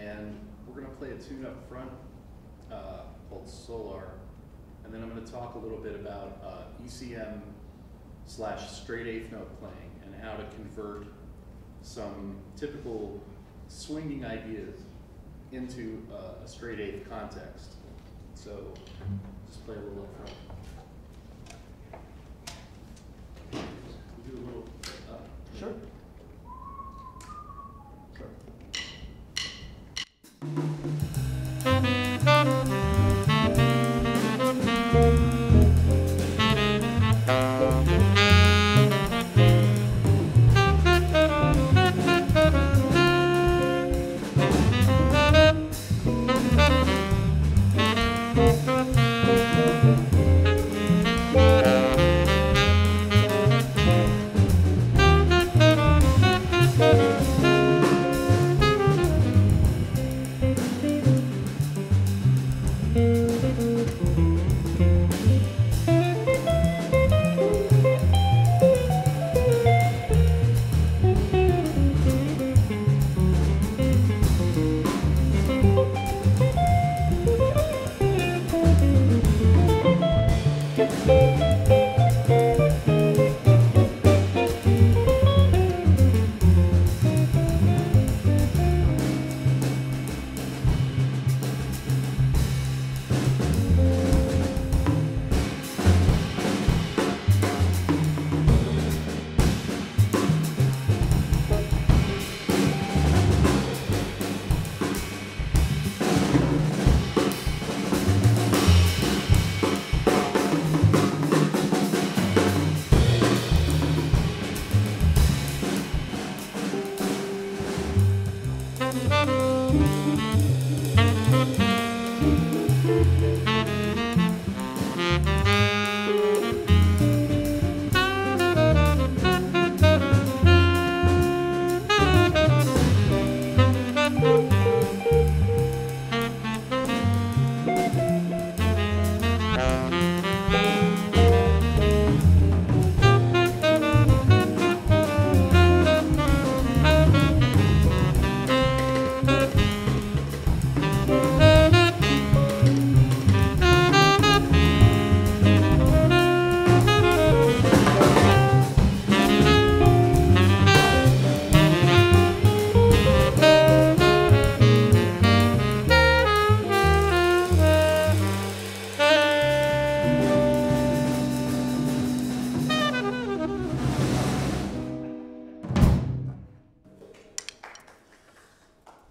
And we're going to play a tune up front called Solar, and then I'm going to talk a little bit about ECM / straight eighth note playing and how to convert some typical swinging ideas into a straight eighth context. So just play a little up front. Do a little. Sure.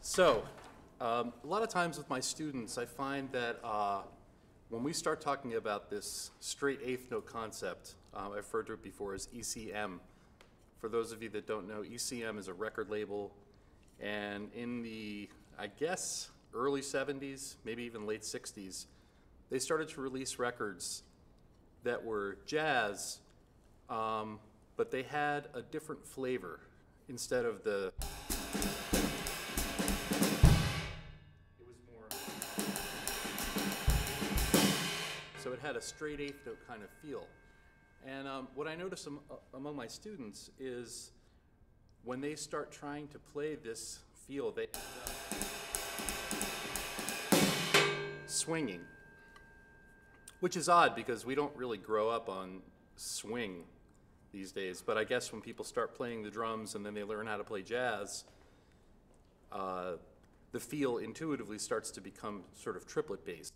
So, a lot of times with my students, I find that when we start talking about this straight eighth note concept, I've referred to it before as ECM. For those of you that don't know, ECM is a record label, and in the, I guess, early 70s, maybe even late 60s, they started to release records that were jazz, but they had a different flavor. Instead of the so it had a straight eighth note kind of feel. And what I notice among my students is when they start trying to play this feel, they end up swinging, which is odd because we don't really grow up on swing these days. But I guess when people start playing the drums and then they learn how to play jazz, the feel intuitively starts to become sort of triplet based.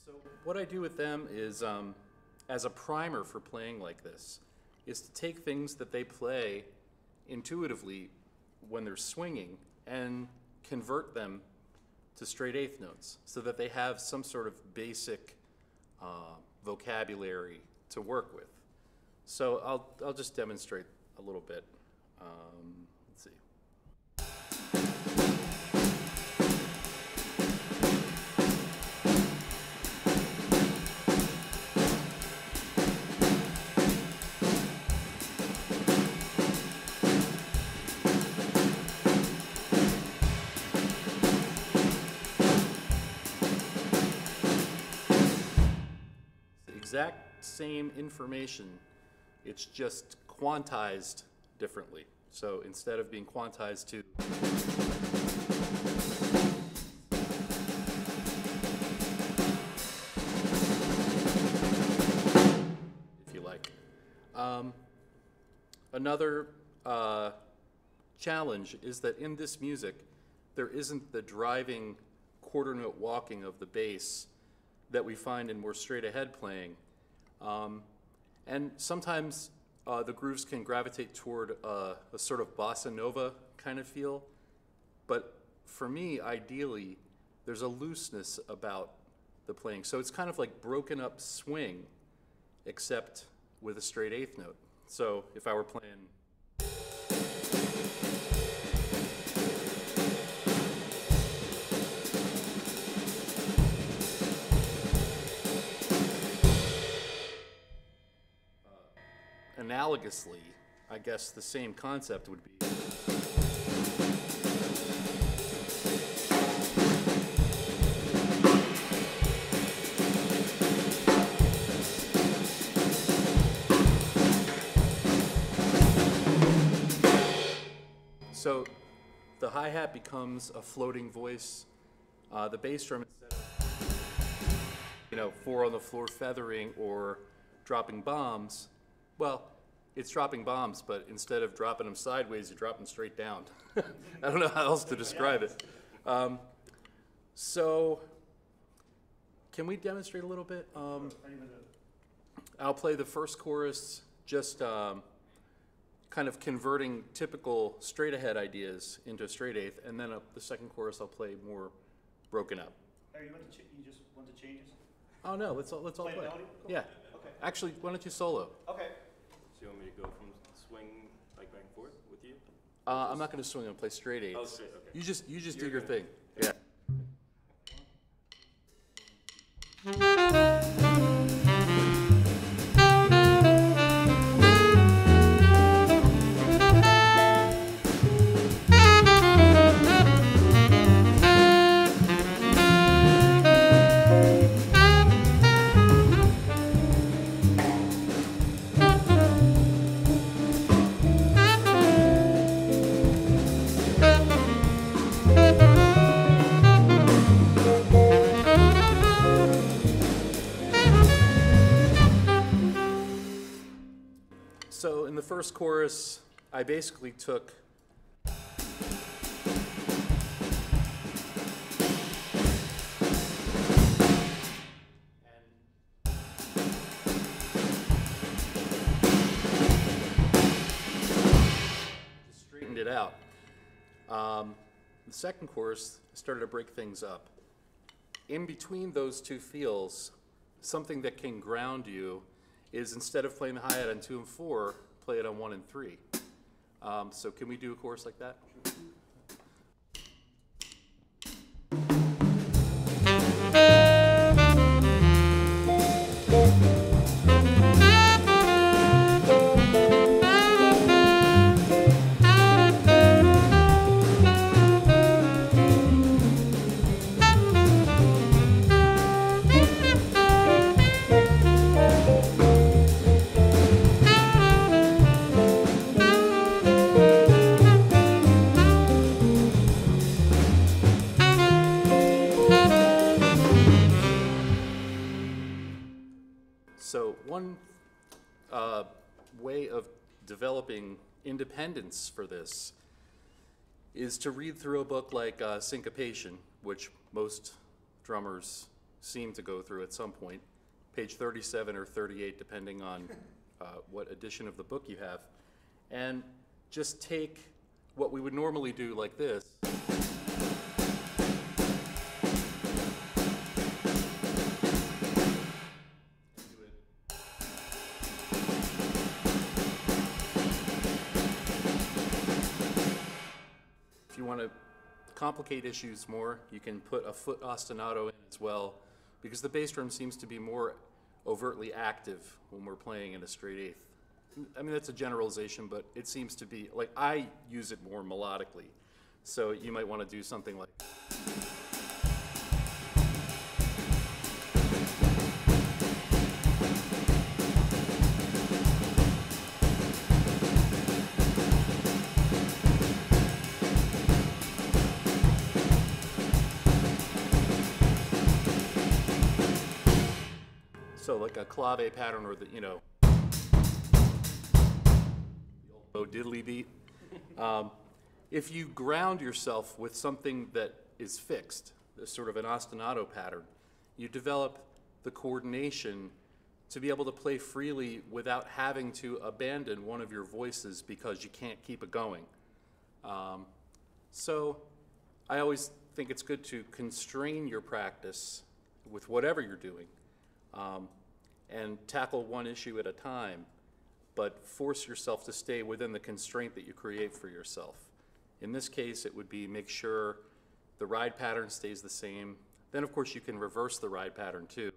So what I do with them is, as a primer for playing like this, is to take things that they play intuitively when they're swinging and convert them to straight eighth notes so that they have some sort of basic vocabulary to work with. So I'll just demonstrate a little bit. Let's see. Exact same information, it's just quantized differently. So instead of being quantized to if you like. Another challenge is that in this music, there isn't the driving quarter note walking of the bass that we find in more straight ahead playing. And sometimes the grooves can gravitate toward a sort of bossa nova kind of feel. But for me, ideally, there's a looseness about the playing. So it's kind of like broken up swing, except with a straight eighth note. So if I were playing analogously, I guess the same concept would be. So the hi-hat becomes a floating voice. The bass drum, instead of, four on the floor feathering or dropping bombs, well, it's dropping bombs, but instead of dropping them sideways, you drop them straight down. I don't know how else to describe it. So, can we demonstrate a little bit? I'll play the first chorus, just kind of converting typical straight ahead ideas into a straight eighth, and then the second chorus I'll play more broken up. You just want to change it? Oh no, let's all play. Cool. Yeah. Okay. Actually, why don't you solo? Okay. So you want me to go from swing like back and forth with you? I'm not going to swing. I'm going to play straight eighths. Oh, straight, okay. You just do your thing. Yeah. So in the first chorus, I basically took straightened it out. The second chorus, I started to break things up. In between those two feels, something that can ground you is instead of playing the hi-hat on 2 and 4, play it on 1 and 3. So can we do a chorus like that? So one way of developing independence for this is to read through a book like Syncopation, which most drummers seem to go through at some point, page 37 or 38, depending on what edition of the book you have, and just take what we would normally do like this. If you want to complicate issues more, you can put a foot ostinato in as well, because the bass drum seems to be more overtly active when we're playing in a straight eighth. I mean, that's a generalization, but it seems to be, like, I use it more melodically. So you might want to do something like... So like a clave pattern or the, you know, Bo Diddley beat. If you ground yourself with something that is fixed, sort of an ostinato pattern, you develop the coordination to be able to play freely without having to abandon one of your voices because you can't keep it going. So I always think it's good to constrain your practice with whatever you're doing, and tackle one issue at a time, but force yourself to stay within the constraint that you create for yourself. In this case, it would be make sure the ride pattern stays the same. Then, of course, you can reverse the ride pattern too.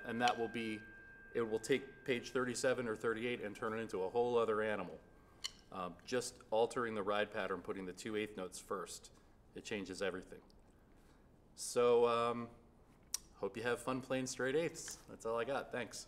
And that will be, it will take page 37 or 38 and turn it into a whole other animal. Just altering the ride pattern, putting the 2/8 notes first, it changes everything. So, hope you have fun playing straight eighths. That's all I got. Thanks.